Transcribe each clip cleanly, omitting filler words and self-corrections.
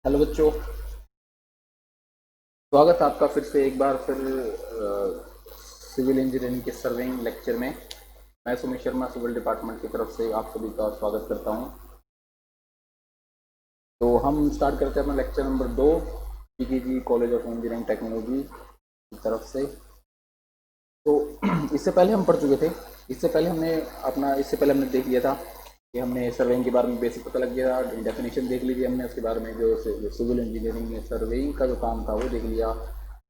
Hello बच्चों। स्वागत है आपका फिर से एक बार फिर सिविल इंजीनियरिंग के सर्वेइंग लेक्चर में। मैं सुमित शर्मा सिविल डिपार्टमेंट की तरफ से आप सभी का स्वागत करता हूं। तो हम स्टार्ट करते हैं अपना lecture number 2 PKG college of engineering technology की तरफ से। तो इससे पहले हम पढ़ चुके थे। इससे पहले हमने देख लिया था कि हमने सर्वेइंग के बारे में बेसिक पता लग गया, डेफिनेशन देख लीजिए हमने उसके बारे में। जो सिविल इंजीनियरिंग में सर्वेइंग का जो काम था वो देख लिया।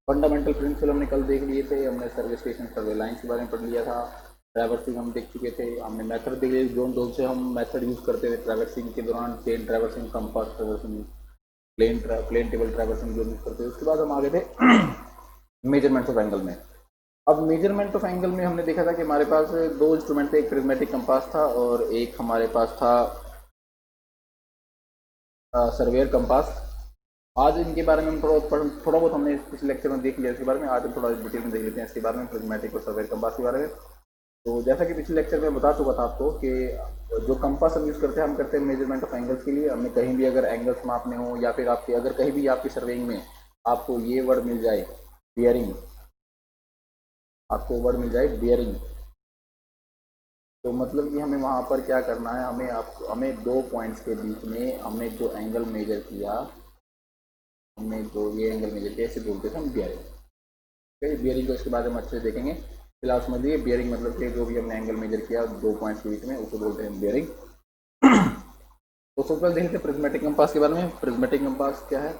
फंडामेंटल प्रिंसिपल हमने कल देख लिए थे। हमने सर्वे स्टेशन सर्वे लाइन्स के बारे में पढ़ लिया था। ट्रैवर्सिंग हम देख चुके थे। हमने मेथड देख लिया, जोन से हम मेथड यूज़ करते थे ट्रैवर्सिंग के दौरान। Chain traversing, compass traversing, plane table traversing जो यूज़ करते थे। उसके बाद हम आगे थे मेजरमेंट्स ऑफ एंगल में। अब मेजरमेंट ऑफ एंगल में हमने देखा था कि हमारे पास दो इंस्ट्रूमेंट थे, एक प्रिज्मेटिक कंपास था और एक हमारे पास था सर्वेयर कंपास। आज इनके बारे में हम थोड़ा बहुत हमने पिछले लेक्चर में देख लिया इसके बारे में। आज हम थोड़ा डिटेल में देख लेते हैं इसके बारे में, प्रिज्मेटिक और सर्वेयर कंपास के बारे में। तो जैसा कि पिछले लेक्चर में बता चुका था आपको कि जो कंपास हम यूज़ करते हैं, हम करते हैं मेजरमेंट ऑफ एंगल्स के लिए। हमें कहीं भी अगर एंगल्स मापने हो या फिर आपके अगर कहीं भी आपकी सर्वेइंग में आपको ये वर्ड मिल जाए बियरिंग, आपको वर्ड मिल जाए बियरिंग, तो मतलब कि हमें वहाँ पर क्या करना है, हमें दो पॉइंट्स के बीच में हमने जो एंगल मेजर किया, हमने जो ये एंगल मेजर किया इसे बोलते थे हम बियरिंग। ठीक है, बियरिंग को इसके बाद हम अच्छे से देखेंगे। फिलहाल समझिए बियरिंग मतलब कि जो भी हमने एंगल मेजर किया दो पॉइंट्स के बीच में उसे बोलते हैं बियरिंग। तो सबसे पहले देखते हैं प्रिज्मेटिक कंपास के बारे में। प्रिज्मेटिक कंपास क्या है?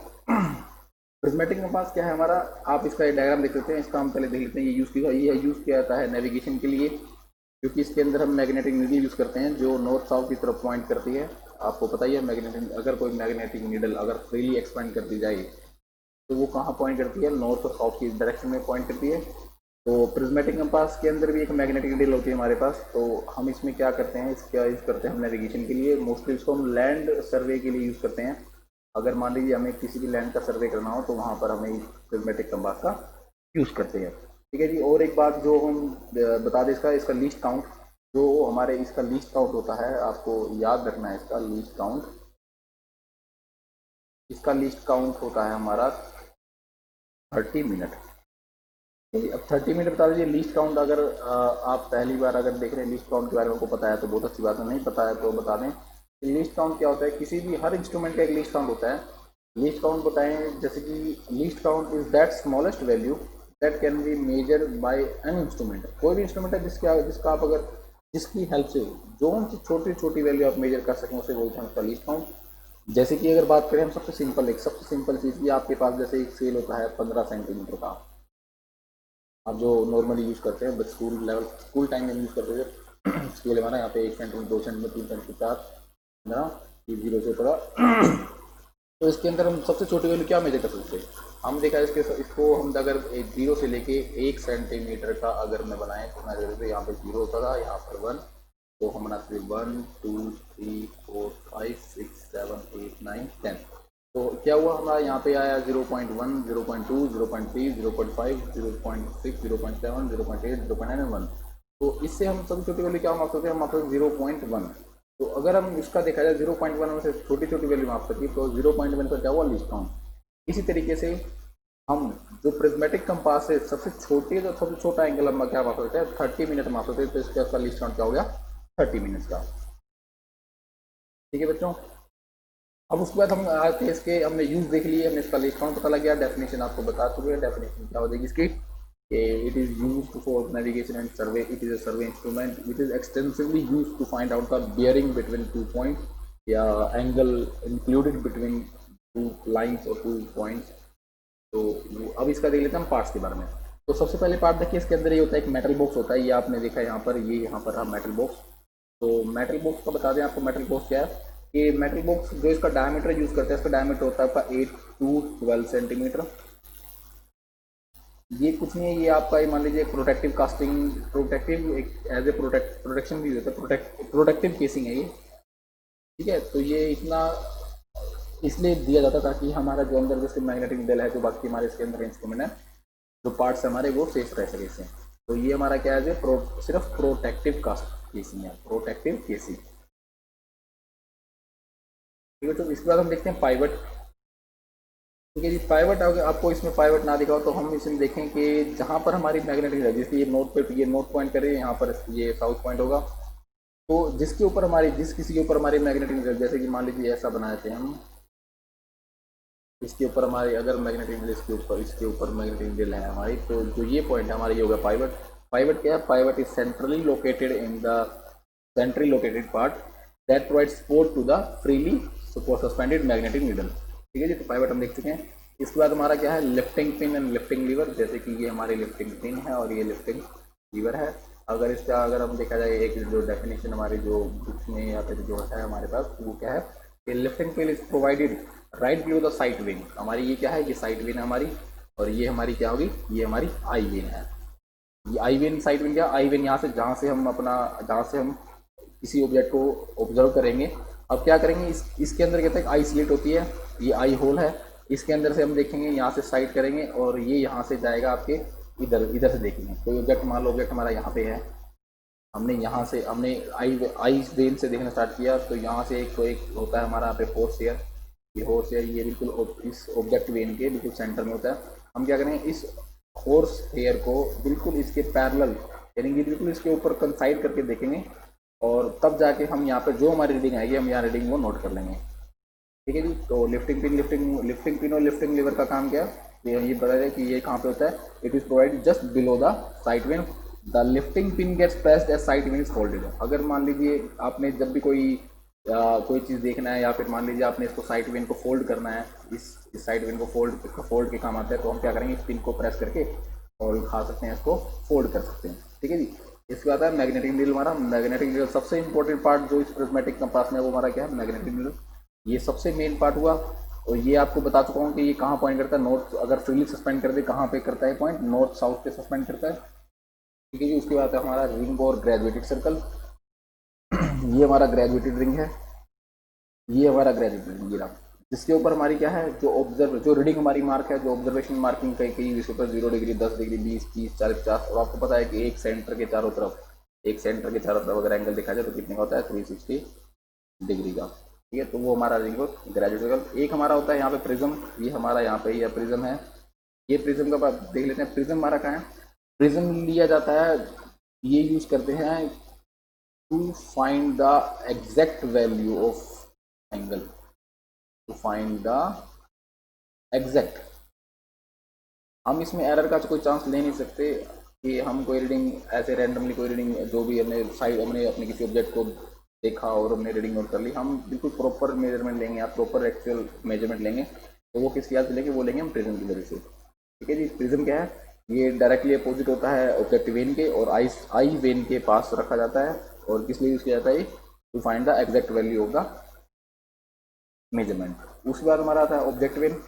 प्रिज्मेटिक कंपास क्या है हमारा, आप इसका डायग्राम देख सकते हैं। इसका हम पहले देख लेते हैं। ये यूज़ किया जाता है नेविगेशन के लिए, क्योंकि इसके अंदर हम मैग्नेटिक नीडल यूज़ करते हैं जो नॉर्थ साउथ की तरफ पॉइंट करती है। आपको पता ही है मैग्नेटिक, अगर कोई मैग्नेटिक नीडल अगर फ्रीली एक्सपेंड कर दी जाए तो वो कहाँ पॉइंट करती है, नॉर्थ और साउथ की डायरेक्शन में पॉइंट करती है। तो प्रिज्मेटिक कंपास के अंदर भी एक मैग्नेटिक नीडल होती है हमारे पास। तो हम इसमें क्या करते हैं, इसका यूज़ करते हैं हम नेविगेशन के लिए। मोस्टली इसको हम लैंड सर्वे के लिए यूज़ करते हैं। अगर मान लीजिए हमें किसी भी लैंड का सर्वे करना हो तो वहाँ पर हमें प्रिज्मेटिक कंपास का यूज़ करते हैं। ठीक है जी। और एक बात जो हम बता दें, इसका लीस्ट काउंट, जो हमारे इसका लीस्ट काउंट होता है, आपको याद रखना है इसका लीस्ट काउंट। इसका लीस्ट काउंट होता है हमारा 30 मिनट। अब 30 मिनट बता दीजिए लीस्ट काउंट। अगर आप पहली बार अगर देख रहे हैं लीस्ट काउंट के बारे में आपको पता है तो बहुत अच्छी बात है, नहीं पता है तो बता दें। लीस्ट काउंट क्या होता है? किसी भी हर इंस्ट्रूमेंट का एक लीस्ट काउंट होता है। लीस्ट काउंट बताएं, जैसे कि least count is that smallest value that can be measure by an instrument. कोई भी इंस्ट्रूमेंट है जिसका आप अगर जिसकी हेल्प से जो सी छोटी छोटी वैल्यू आप मेजर कर सकें उसे बोलते हैं उसका लीस्ट काउंट। जैसे कि अगर बात करें हम सबसे सिंपल चीज़ की, आपके पास जैसे एक सेल होता है 15 सेंटीमीटर का, आप जो नॉर्मली यूज़ करते हैं, बट स्कूल टाइम में यूज़ करते थे स्केल हमारा यहाँ पे 1 सेंटीमीटर, 2 सेंटीमीटर, 3 सेंटीमीटर, 4 ना, ये 0 से पड़ा। तो इसके अंदर हम सबसे छोटी वैल्यू क्या मेजर कर सकते हैं? हम देखा है इसको हम अगर 0 से लेके 1 सेंटीमीटर का अगर मैं बनाएं तो मैं देखते यहाँ पे 0 होता था, यहाँ पर 1। तो हम बनाते थे 1 2 3 4 5 6 7 8 9 10। तो क्या हुआ हमारा यहाँ पे आया 0.1, 0.2, 0.3, 0.5, 0.6, 0.7, 0.8, 0.9 1। तो इससे हम सबसे छोटी वैल्यू क्या माप सकते हैं? हम माप सकते 0.1। तो अगर हम इसका देखा जाए 0.1 में से छोटी छोटी वैल्यू माप सकती है तो 0.1 का क्या हुआ? Least count. इसी तरीके से हम जो प्रिज्मेटिक कंपास है सबसे छोटा एंगल हम क्या माप सकते हैं? 30 मिनट माप सकते हैं। तो इसका लीस्ट काउंट क्या हो गया? 30 मिनट का। ठीक है बच्चों। अब उसके बाद हम आके इसके हमने यूज देख लिए, हमने इसका लीस्ट काउंट पता लग गया, डेफिनेशन आपको बता चुके हैं। डेफिनेशन क्या हो जाएगी इसकी? It is used for navigation and survey. It is a survey instrument which is extensively used to find out the bearing between 2 point या एंगल इंक्लूडेड बिटवीन 2 लाइन्स और 2 पॉइंट्स। तो अब इसका देख लेते हैं हम पार्ट्स के बारे में। तो सबसे पहले पार्ट देखिए, इसके अंदर ये होता है एक मेटल बॉक्स होता है। ये आपने देखा है यहाँ पर, ये यहाँ पर रहा मेटल बॉक्स। तो मेटल बॉक्स का बता दें आपको, मेटल बॉक्स क्या है? कि मेटल बॉक्स जो इसका डायमीटर यूज करते हैं, इसका डायमीटर होता है आपका 8 to 12 सेंटीमीटर। ये कुछ नहीं है, ये आपका ये मान लीजिए प्रोटेक्टिव कास्टिंग, प्रोटेक्टिव एक एज ए प्रोटेक्शन भी होता है, प्रोटेक्टिव केसिंग है ये। ठीक है, तो ये इतना इसलिए दिया जाता है ताकि हमारा जो अंदर जैसे मैग्नेटिक नीडल है, जो बाकी हमारे इसके अंदर इंस्ट्रूमेंट है, जो पार्ट्स हमारे वो सेफ रह सके इससे। तो ये हमारा क्या है? सिर्फ प्रोटेक्टिव कास्ट केसिंग है, प्रोटेक्टिव केसिंग। ठीक है, तो इसके बाद हम देखते हैं पाइवट। ठीक है जी। पाइवट अगर आपको इसमें पाइवट ना दिखाओ तो हम इसमें देखें कि जहाँ पर हमारी मैग्नेटिक है, जैसे ये नोट पे ये नोट पॉइंट करे, यहाँ पर ये साउथ पॉइंट होगा, तो जिसके ऊपर हमारी जिस किसी के ऊपर हमारी मैग्नेटिक, जैसे कि मान लीजिए ऐसा बनाए थे हम, इसके ऊपर हमारी अगर मैग्नेटिक फील्ड इसके ऊपर मैग्नेटिक फील्ड है हमारी, तो जो ये पॉइंट है हमारा ये होगा पाइवट। पाइवट क्या है? Pivot is centrally located in the centrally located part that provide support to the freely suspended magnetic needle. ठीक है जी, तो पाइवट हम देख चुके हैं। इसके बाद हमारा क्या है? Lifting pin and lifting lever. जैसे कि ये हमारी लिफ्टिंग पिन है और ये लिफ्टिंग लीवर है। अगर हम देखा जाए एक जो डेफिनेशन हमारी जो बुक्स में या फिर जो है हमारे पास, वो क्या है? ये lifting pin is provided right below the side when. हमारी ये क्या है? ये साइड वेन है हमारी, और ये हमारी क्या होगी? ये हमारी आई वेन है। ये आई वेन, साइड वेन क्या? आई वेन यहाँ से जहाँ से हम किसी ऑब्जेक्ट को ऑब्जर्व करेंगे। अब क्या करेंगे? इसके अंदर कहते हैं आई स्लिट होती है, ये आई होल है, इसके अंदर से हम देखेंगे, यहाँ से साइड करेंगे और ये यहाँ से जाएगा आपके इधर, इधर से देखेंगे कोई ऑब्जेक्ट, मान लो ऑब्जेक्ट हमारा यहाँ पे है, हमने आई वेन से देखना स्टार्ट किया, तो यहाँ से एक होता है हमारा यहाँ पे फोर्स एयर, ये हॉर्स एयर, ये बिल्कुल इस ऑब्जेक्ट वेन के बिल्कुल सेंटर में होता है। हम क्या करेंगे? इस हॉर्स हेयर को बिल्कुल इसके पैरेलल, यानी कि बिल्कुल इसके ऊपर कंसाइड करके देखेंगे, और तब जाके हम यहाँ पे जो हमारी रीडिंग आएगी हम यहाँ रीडिंग वो नोट कर लेंगे। ठीक है जी। तो लिफ्टिंग पिन और लिफ्टिंग लीवर का काम क्या है? ये बता दें कि ये कहाँ पे होता है? It is provided just below the side vane. The lifting pin gets pressed as side vane is folded. अगर मान लीजिए आपने जब भी कोई चीज़ देखना है, या फिर मान लीजिए आपने इसको साइड वेन को फोल्ड करना है, इस साइड वेन को फोल्ड के काम आता है, तो हम क्या करेंगे? इस पिन को प्रेस करके और उठा सकते हैं, इसको फोल्ड कर सकते हैं। ठीक है जी। इसके बाद है मैग्नेटिक नीडल। हमारा मैग्नेटिक नीडल सबसे इंपॉर्टेंट पार्ट जो इस प्रिज्मेटिक कंपास में, वो हमारा क्या है? Magnetic needle. ये सबसे मेन पार्ट हुआ, और ये आपको बता चुका हूँ कि ये कहाँ पॉइंट करता है। नॉर्थ, अगर फ्रीली सस्पेंड कर दे, कहाँ पे करता है पॉइंट? नॉर्थ साउथ पे सस्पेंड करता है। ठीक है जी। उसके बाद है हमारा रिंग और ग्रेजुएटेड सर्कल। ये हमारा ग्रेजुएटेड रिंग है, ये हमारा ग्रेजुएटेड रिंग गिरा, जिसके ऊपर हमारी क्या है? जो रीडिंग हमारी मार्क है, जो ऑब्जर्वेशन मार्किंग कहीं इसके ऊपर 0 डिग्री, 10 डिग्री, 20, 30, 40, 50। और आपको पता है कि एक सेंटर के चारों तरफ अगर एंगल देखा जाए तो कितने का होता है? 360 डिग्री का। ठीक है, तो वो हमारा रिंग और ग्रेजुएट सर्कल। एक हमारा होता है यहाँ पे प्रिज्म, ये हमारा यहाँ पे ये प्रिज्म है। ये प्रिज्म का आप देख लेते हैं, प्रिज्म हमारा कहाँ है? प्रिज्म लिया जाता है, ये यूज करते हैं to find the exact value of angle, to find the exact. हम इसमें एरर का कोई चांस ले नहीं सकते कि हम कोई रीडिंग ऐसे रैंडमली, कोई रीडिंग जो भी हमने अपने किसी ऑब्जेक्ट को देखा और हमने रीडिंग नोट कर ली, हम बिल्कुल प्रॉपर मेजरमेंट लेंगे या प्रॉपर एक्चुअल मेजरमेंट लेंगे, तो वो किस याद से लेंगे? वो लेंगे हम प्रिज्म की वजह से। ठीक है जी। प्रिज्म क्या है? ये डायरेक्टली अपोजिट होता है ऑब्जेक्ट वेन के, और आई वेन के पास रखा जाता है, और किस लिए यूज किया जाता है? To find the exact value of the measurement. उसके बाद हमारा आता है ऑब्जेक्ट वेन।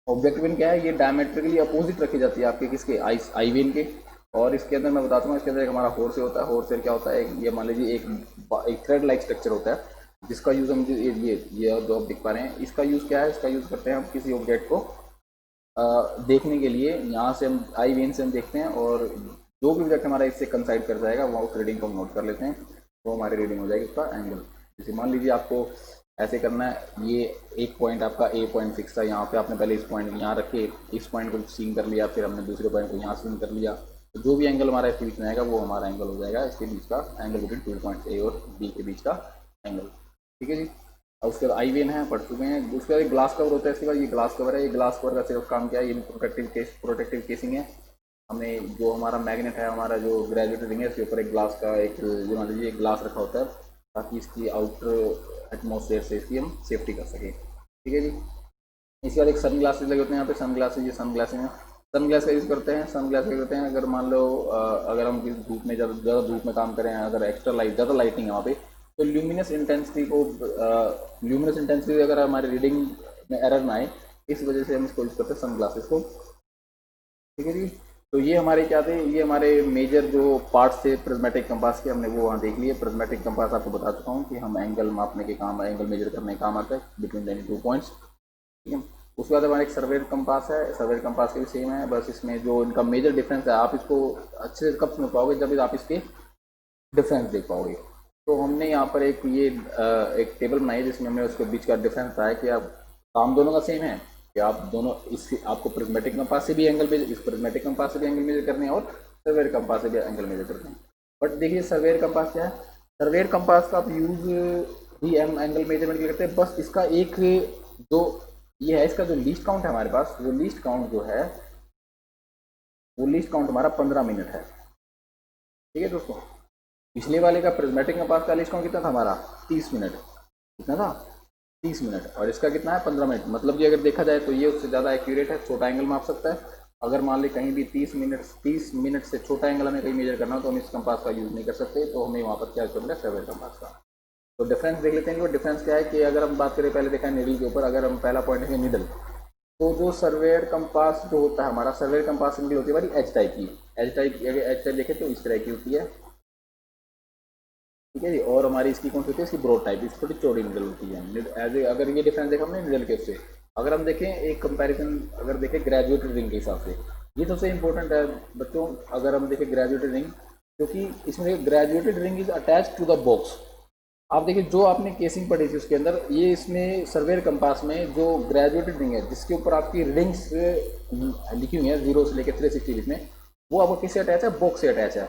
ऑब्जेक्ट वेन क्या है? ये डायमेट्रिकली अपोजिट रखी जाती है आपके किसके? आई वेन के। और इसके अंदर मैं बताता हूँ, इसके अंदर एक हमारा हॉर्स होता है। हॉर्स क्या होता है? ये मान लीजिए एक थ्रेड लाइक स्ट्रक्चर होता है, जिसका यूज हम ये जो आप दिख पा रहे हैं, इसका यूज क्या है? इसका यूज करते हैं हम किसी ऑब्जेक्ट को देखने के लिए। यहाँ से हम आई वेन से हम देखते हैं, और जो भी ऑब्जेक्ट हमारा इससे कंसाइड कर जाएगा वहाँ उस रीडिंग को हम नोट कर लेते हैं, वो हमारी रीडिंग हो जाएगी उसका एंगल। जैसे मान लीजिए आपको ऐसे करना है, ये एक पॉइंट आपका ए पॉइंट फिक्स था, यहाँ पे आपने पहले इस पॉइंट यहाँ रखे, इस पॉइंट को सीन कर लिया, फिर हमने दूसरे पॉइंट को यहाँ सीन कर लिया, तो जो भी एंगल हमारा इसके बीच में आएगा वो हमारा एंगल हो जाएगा, इसके बीच का एंगल बिटवीन 2 पॉइंट ए और बी के बीच का एंगल। ठीक है जी। और उसके बाद आई वेन है, पढ़ चुके हैं। उसके बाद एक ग्लास कवर होता है, इसके बाद ये ग्लास कवर है। ये ग्लास कवर का सिर्फ काम क्या है? ये प्रोटेक्टिव केसिंग है। हमें जो हमारा मैग्नेट है, हमारा जो ग्रेजुएटेड रिंग है, इसके ऊपर एक ग्लास का एक, जो मान लीजिए एक ग्लास रखा होता है, ताकि इसकी आउटर एटमॉस्फेयर से इसकी हम सेफ्टी कर सकें। ठीक है जी। इसके बाद एक सन ग्लासेज लगे होते हैं यहाँ पे, सन ग्लासेज, ये सन ग्लासेज हैं। सन ग्लास का यूज़ करते हैं, सन ग्लास क्या करते हैं? अगर मान लो अगर हम किसी धूप में ज़्यादा धूप में काम करें, अगर एक्स्ट्रा लाइट, ज़्यादा लाइटिंग है वहाँ पे, तो ल्यूमिनस इंटेंसिटी अगर हमारी रीडिंग में एरर ना आए, इस वजह से हम इसको यूज़ करते हैं सन ग्लासेस को। ठीक है जी। तो ये हमारे क्या थे? ये हमारे मेजर जो पार्ट्स थे प्रिज्मेटिक कंपास के, हमने वो वहाँ देख लिए। प्रिज्मेटिक कंपास आपको बता चुका हूँ कि हम एंगल मापने के काम, एंगल मेजर करने के काम आता है बिटवीन एनी 2 पॉइंट्स। ठीक है। उसके बाद हमारा एक सर्वेड कंपास है। सर्वेड कंपास के भी सेम है, बस इसमें जो इनका मेजर डिफरेंस है, आप इसको अच्छे से कब समझ पाओगे? जब आप इसके डिफरेंस देख पाओगे। तो हमने यहाँ पर एक टेबल बनाई है, जिसमें हमने उसके बीच का डिफरेंस बताया कि अब काम दोनों का सेम है, कि आप दोनों इस आपको प्रिज्मेटिक कंपास से भी एंगल मेजर, इस प्रिज्मेटिक कंपास से भी एंगल मेजर करने हैं और सर्वेयर कंपास से भी एंगल मेजर करने हैं। बट देखिए सर्वेयर कंपास क्या है, सर्वेयर कंपास का आप यूज भी एंगल मेजरमेंट के लिए करते हैं, बस इसका एक जो ये है, इसका जो लीस्ट काउंट है हमारे पास, वो लीस्ट काउंट जो है वो लीस्ट काउंट हमारा 15 मिनट है। ठीक है दोस्तों, पिछले वाले का प्रिज्मेटिक कंपास का लीस्ट काउंट कितना था हमारा 30 मिनट, कितना था 30 मिनट, और इसका कितना है 15 मिनट। मतलब कि अगर देखा जाए तो ये उससे ज़्यादा एक्यूरेट है, छोटा एंगल माप सकता है। अगर मान ली कहीं भी 30 मिनट से छोटा एंगल हमें कहीं मेजर करना हो तो हम इस कंपास का यूज़ नहीं कर सकते, तो हमें वहाँ पर क्या करना है सर्वेयर कंपास का। तो डिफरेंस देख लेते हैं। वो डिफरेंस क्या है कि अगर हम बात करें, पहले देखा है निडल के ऊपर, अगर हम पहला पॉइंट है निडल, तो जो सर्वेयर कंपास जो होता है हमारा, सर्वेयर कंपास निडल होती है हमारी एच टाइप की। एच टाइप की अगर एच टाइप देखें तो इस तरह की होती है, ठीक है जी। और हमारी इसकी कौन सी होती है, इसकी ब्रॉड टाइप, इसकी थोड़ी चौड़ी निडल होती है। एज अगर ये डिफरेंस देखा हमने निडल के उससे, अगर हम देखें एक कंपैरिजन, अगर देखें ग्रेजुएटेड रिंग के हिसाब से, ये सबसे इंपॉर्टेंट है बच्चों। अगर हम देखें ग्रेजुएटेड रिंग, क्योंकि इसमें graduated ring is attach to the box. आप देखिए जो आपने केसिंग पढ़ी थी उसके अंदर, ये इसमें सर्वेयर कंपास में जो ग्रेजुएटेड रिंग है जिसके ऊपर आपकी रिंग्स लिखी हुई है 0 से लेकर 360 में, वो आपको किससे अटैच है, बॉक्स से अटैच है।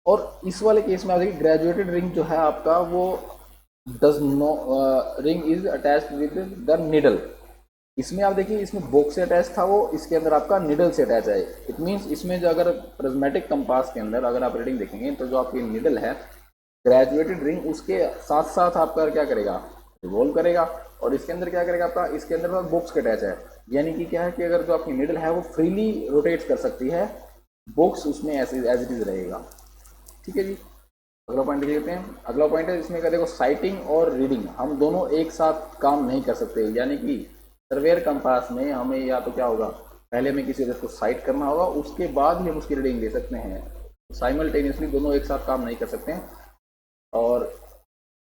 और इस वाले केस में आप देखिए ग्रेजुएटेड रिंग जो है आपका, वो does no ring is attached with the needle. इसमें आप देखिए इसमें बॉक्स से अटैच था, वो इसके अंदर आपका निडल से अटैच है। इट मीन्स इसमें जो अगर प्रिज्मेटिक कंपास के अंदर अगर आप रीडिंग देखेंगे तो जो आपकी निडल है ग्रेजुएटेड रिंग, उसके साथ साथ आपका क्या करेगा, रिवॉल्व करेगा। और इसके अंदर क्या करेगा आपका, इसके अंदर बॉक्स के अटैच है, यानी कि क्या है कि अगर जो आपकी निडल है वो फ्रीली रोटेट कर सकती है, बॉक्स उसमें एज इट इज रहेगा। ठीक है जी, अगला पॉइंट देख लेते हैं। अगला पॉइंट है इसमें क्या, देखो साइटिंग और रीडिंग हम दोनों एक साथ काम नहीं कर सकते, यानी कि सर्वेयर कंपास में हमें या तो क्या होगा, पहले हमें किसी चीज़ को साइट करना होगा, उसके बाद ही हम उसकी रीडिंग ले सकते हैं। साइमल्टेनियसली दोनों एक साथ काम नहीं कर सकते हैं। और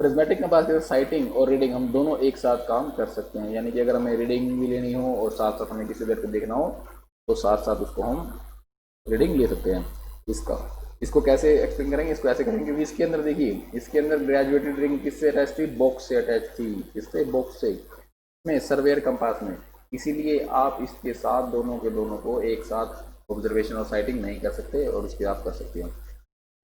प्रिज्मेटिक कंपास के साइटिंग और रीडिंग हम दोनों एक साथ काम कर सकते हैं, यानी कि अगर हमें रीडिंग भी लेनी हो और साथ साथ हमें किसी देर को देखना हो तो साथ साथ उसको हम रीडिंग ले सकते हैं। इसको कैसे एक्सप्लेन करेंगे, इसको ऐसे करेंगे कि इसके अंदर देखिए, इसके अंदर ग्रेजुएटेड रिंग किससे अटैच थी, बॉक्स से अटैच थी। किससे, बॉक्स से, में सर्वेयर कंपास में। इसीलिए आप इसके साथ दोनों के दोनों को एक साथ ऑब्जर्वेशन और साइटिंग नहीं कर सकते, और उसके आप कर सकते हैं।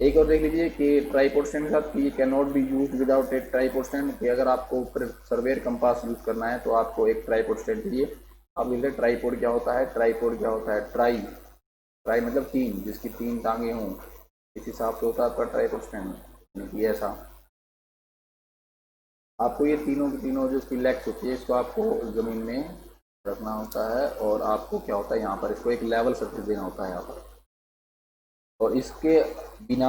एक और देख लीजिए कि ट्राइपॉड स्टैंड के साथ, ये can not be use without A tripod stand, कि अगर आपको सर्वेयर कंपास यूज करना है तो आपको एक ट्राइपॉड स्टैंड चाहिए। आप लिख लें ट्राइपॉड क्या होता है, ट्राइपॉड क्या होता है, ट्राई मतलब तीन, जिसकी तीन टांगे हों, इस हिसाब से होता है आपका ट्राइपॉड स्टैंड। ये ऐसा आपको ये तीनों की तीनों जो इसकी लेग्स होती है, इसको आपको ज़मीन में रखना होता है, और आपको क्या होता है यहाँ पर इसको एक लेवल सरफेस देना होता है यहाँ पर। और इसके बिना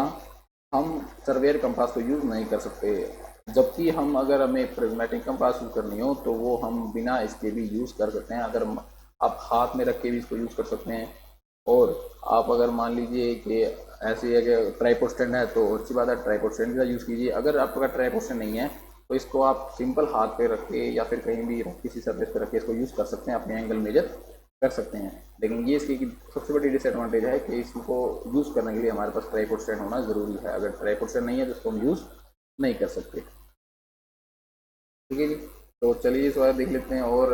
हम सर्वेयर कंपास को यूज़ नहीं कर सकते। जबकि हम अगर हमें प्रिज्मेटिक कंपास यूज़ करनी हो तो वो हम बिना इसके भी यूज़ कर सकते हैं। अगर आप हाथ में रख के भी इसको यूज़ कर सकते हैं, और आप अगर मान लीजिए कि ऐसी है कि ट्राइपॉड स्टैंड है तो अच्छी बात है, ट्राइपॉड स्टैंड का यूज़ कीजिए। अगर आपका ट्राइपॉड स्टैंड नहीं है तो इसको आप सिंपल हाथ पे रख के या फिर कहीं भी किसी सरफेस पे रख के इसको यूज़ कर सकते हैं, अपने एंगल मेजर कर सकते हैं। लेकिन ये इसकी सबसे बड़ी डिसएडवांटेज है कि इसको यूज़ करने के लिए हमारे पास ट्राइपॉड स्टैंड होना ज़रूरी है। अगर ट्राइपॉड स्टैंड नहीं है तो इसको हम यूज़ नहीं कर सकते। ठीक है जी, तो चलिए इस बार देख लेते हैं। और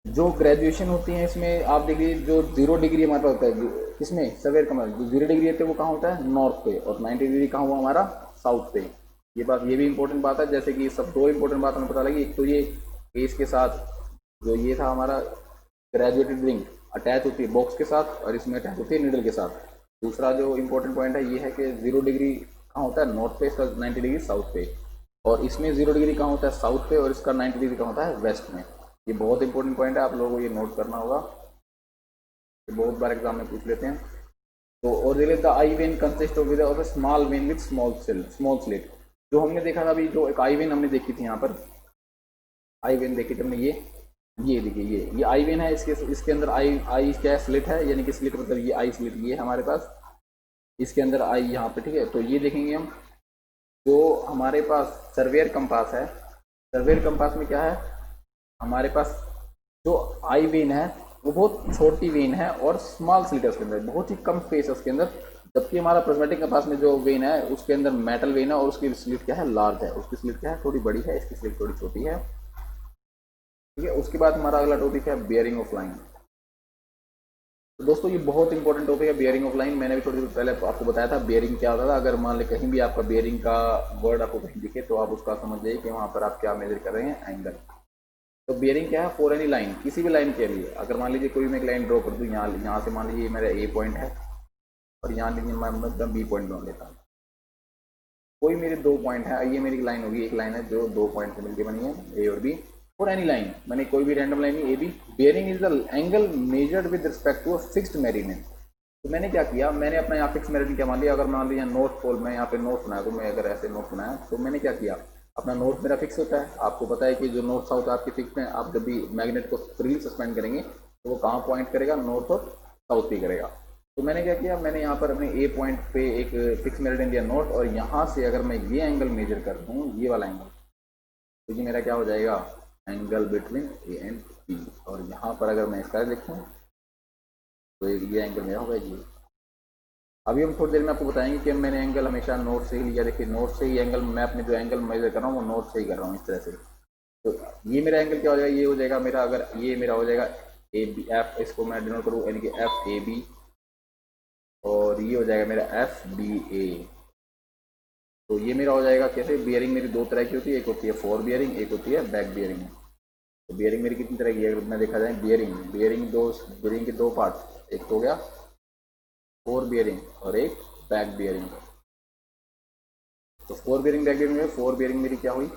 जो ग्रेजुएशन होती है इसमें आप देखिए, जो 0 डिग्री हमारे पास होता है किसमें, सर्वेयर कंपास, जो 0 डिग्री है वो कहाँ होता है, नॉर्थ पे, और 90 डिग्री कहाँ हुआ हमारा, साउथ पे। ये भी इंपॉर्टेंट बात है। जैसे कि सब दो इंपॉर्टेंट बात हमें पता लगी, एक तो ये इसके साथ जो ये था हमारा ग्रेजुएटेड रिंग अटैच होती है बॉक्स के साथ, और इसमें अटैच होती है निडल के साथ। दूसरा जो इंपॉर्टेंट पॉइंट है ये है कि 0 डिग्री कहाँ होता है, नॉर्थ पे, इसका 90 डिग्री साउथ पे, और इसमें 0 डिग्री कहाँ होता है, साउथ पे, और इसका 90 डिग्री कहाँ होता है, वेस्ट में। ये बहुत इंपॉर्टेंट पॉइंट है, आप लोगों को ये नोट करना होगा, ये बहुत बार एग्जाम में पूछ लेते हैं। तो और the I when consist of small when with small slit. जो हमने देखा था अभी, जो एक आई वेन हमने देखी थी, यहाँ पर आई वेन देखी थी हमने, ये देखिए, ये आई वेन है। इसके अंदर आई क्या है, स्लिट है, यानी कि स्लिट मतलब ये आई स्लिट ये है हमारे पास, इसके अंदर आई यहाँ पे। ठीक है, तो ये देखेंगे हम, जो हमारे पास सर्वेयर कंपास है, सर्वेयर कंपास में क्या है हमारे पास, जो आई वेन है वो बहुत छोटी वेन है और स्मॉल स्लिट है उसके अंदर, बहुत ही कम स्पेस है उसके अंदर। जबकि हमारा प्रिज्मेटिक कंपास में जो वेन है उसके अंदर मेटल वेन है, और उसकी स्लिट क्या है, लार्ज है, उसकी स्लिट क्या है, थोड़ी बड़ी है, इसकी स्लिट थोड़ी छोटी है। ठीक है। उसके बाद हमारा अगला टॉपिक है बियरिंग ऑफ लाइन। तो दोस्तों ये बहुत इंपॉर्टेंट टॉपिक है बियरिंग ऑफ लाइन। मैंने भी थोड़ी देर पहले आपको बताया था बियरिंग क्या होता था। अगर मान लें कहीं भी आपका बियरिंग का वर्ड आपको कहीं दिखे तो आप उसका समझ जाइए कि वहाँ पर आप क्या मेजर कर रहे हैं, एंगल। तो बियरिंग क्या है, फॉर एनी लाइन, किसी भी लाइन के लिए। अगर मान लीजिए कोई मैं एक लाइन ड्रॉ कर दूँ, यहाँ से मान लीजिए मेरा ए पॉइंट है और यहाँ लीजिए मैं बी पॉइंट ड्रॉ लेता हूँ। कोई मेरे दो पॉइंट है, ये मेरी लाइन होगी, एक लाइन है जो दो पॉइंट से मिलकर बनी है, ए और बी। और एनी लाइन, मैंने कोई भी रैंडम लाइन नहीं, A B. Bearing is the angle measured with respect to a fixed meridian. तो मैंने क्या किया, मैंने अपना यहाँ फिक्स मेरिडियन क्या मान लिया। अगर मान लिया नॉर्थ पोल, मैं यहाँ पे नॉर्थ बनाया, तो मैं अगर ऐसे नॉर्थ बनाया तो मैंने क्या किया, अपना नॉर्थ मेरा फिक्स होता है। आपको पता है कि जो नॉर्थ साउथ आपके फिक्स है, आप जब भी मैग्नेट को फ्रीली सस्पेंड करेंगे तो वो कहाँ पॉइंट करेगा, नॉर्थ और साउथ पे करेगा। तो मैंने क्या किया, मैंने यहाँ पर अपने ए पॉइंट पे एक फिक्स मेरिडियन दिया नॉर्थ, और यहाँ से अगर मैं ये एंगल मेजर कर दूँ, ये वाला एंगल, तो ये मेरा क्या हो जाएगा, angle between A and B. और यहाँ पर अगर मैं इसका लिखूँ तो ये एंगल मेरा होगा ये। अभी हम थोड़ी देर में आपको बताएंगे कि मैंने एंगल हमेशा नॉर्थ से ही लिया। देखिए नॉर्थ से ही एंगल, मैं अपने जो एंगल मेजर कर रहा हूँ वो नॉर्थ से ही कर रहा हूँ, इस तरह से। तो ये मेरा एंगल क्या हो जाएगा, ये हो जाएगा मेरा, अगर ये मेरा हो जाएगा ए बी एफ, इसको मैं डिनोट करूँ यानी कि एफ ए बी, और ये हो जाएगा मेरा एफ बी ए। तो ये मेरा हो जाएगा कैसे, बियरिंग मेरी दो तरह की होती है, एक होती है फोर बियरिंग, एक होती है बैक बियरिंग। तो बियरिंग मेरी कितनी तरह की है, अगर मैं देखा जाए बियरिंग बियरिंग के दो पार्ट, एक तो हो गया फोर बियरिंग और एक बैक बियरिंग। तो फोर बियरिंग बैक बियरिंग में, फोर बियरिंग मेरी क्या हुई,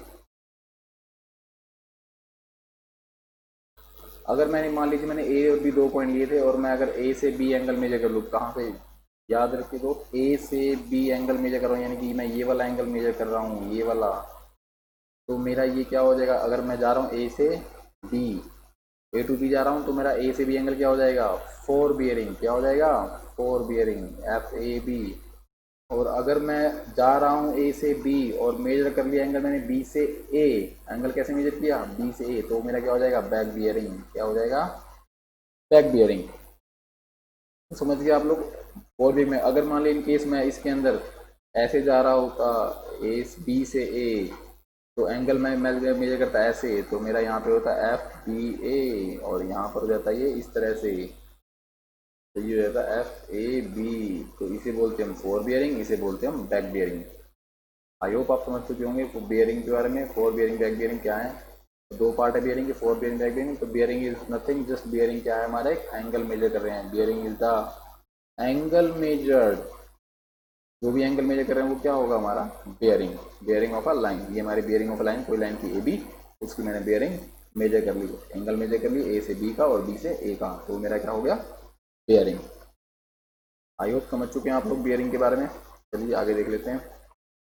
अगर मैंने मान लीजिए मैंने ए और बी दो पॉइंट लिए थे, और मैं अगर ए से बी एंगल मेजर कर लूँ, कहाँ से, याद रखिए दो, ए से बी एंगल मेजर कर रहा हूँ, यानी कि मैं ये वाला एंगल मेजर कर रहा हूँ, ये वाला। तो मेरा ये क्या हो जाएगा, अगर मैं जा रहा हूँ ए से बी, ए टू बी जा रहा हूँ, तो मेरा ए से बी एंगल क्या हो जाएगा, फोर बियरिंग। क्या हो जाएगा, fore bearing, F A B. और अगर मैं जा रहा हूँ ए से बी और मेजर कर लिया एंगल मैंने बी से ए, एंगल कैसे मेजर किया, बी से ए, तो मेरा क्या हो जाएगा, बैक बियरिंग। क्या हो जाएगा, बैक बियरिंग। समझ गए आप लोग। और भी मैं अगर मान ली इन केस मैं इसके अंदर ऐसे जा रहा होता, ए बी से ए, तो एंगल मैं मेजर करता ऐसे, तो मेरा यहाँ पे होता एफ बी ए, और यहाँ पर हो जाता ये इस तरह से, तो ये रहता एफ ए बी। तो इसे बोलते हैं हम फोर बियरिंग, इसे बोलते हैं हम बैक बियरिंग। आई होप आप समझ चुके होंगे बियरिंग के बारे में, फोर बियरिंग बैक बियरिंग क्या है। तो दो पार्ट है बियरिंग के, फोर बियरिंग बैक बियरिंग। तो bearing is nothing, just bearing क्या है, हमारा एक एंगल मेजर कर रहे हैं। Bearing is the angle measured, जो भी एंगल मेजर कर रहे हैं वो क्या होगा हमारा, bearing. Bearing of a line, ये हमारी बियरिंग ऑफ अ लाइन, कोई लाइन की ए बी, उसकी मैंने बियरिंग मेजर कर ली, एंगल मेजर कर ली ए से बी का और बी से ए का, तो मेरा क्या हो गया, बियरिंग। आई होप समझ चुके हैं आप लोग बियरिंग के बारे में। चलिए आगे देख लेते हैं।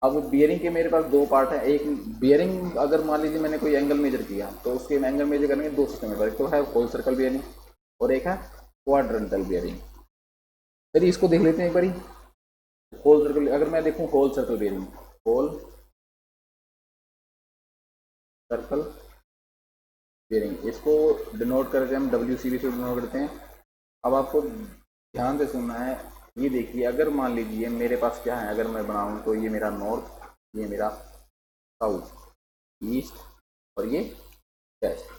अब बियरिंग के मेरे पास दो पार्ट है। एक बियरिंग, अगर मान लीजिए मैंने कोई एंगल मेजर किया, तो उसके एंगल मेजर करने के दो सिस्टम है, एक तो है होल सर्कल बियरिंग और एक है क्वाड्रेंटल बियरिंग। चलिए इसको देख लेते हैं एक बारी। होल सर्कल, अगर मैं देखूं whole circle bearing, whole circle bearing, इसको डिनोट करके हम डब्ल्यू सी बी से डिनोट करते हैं। अब आपको ध्यान से सुनना है। ये देखिए, अगर मान लीजिए मेरे पास क्या है, अगर मैं बनाऊं तो ये मेरा नॉर्थ, ये मेरा साउथ, ईस्ट और ये वेस्ट।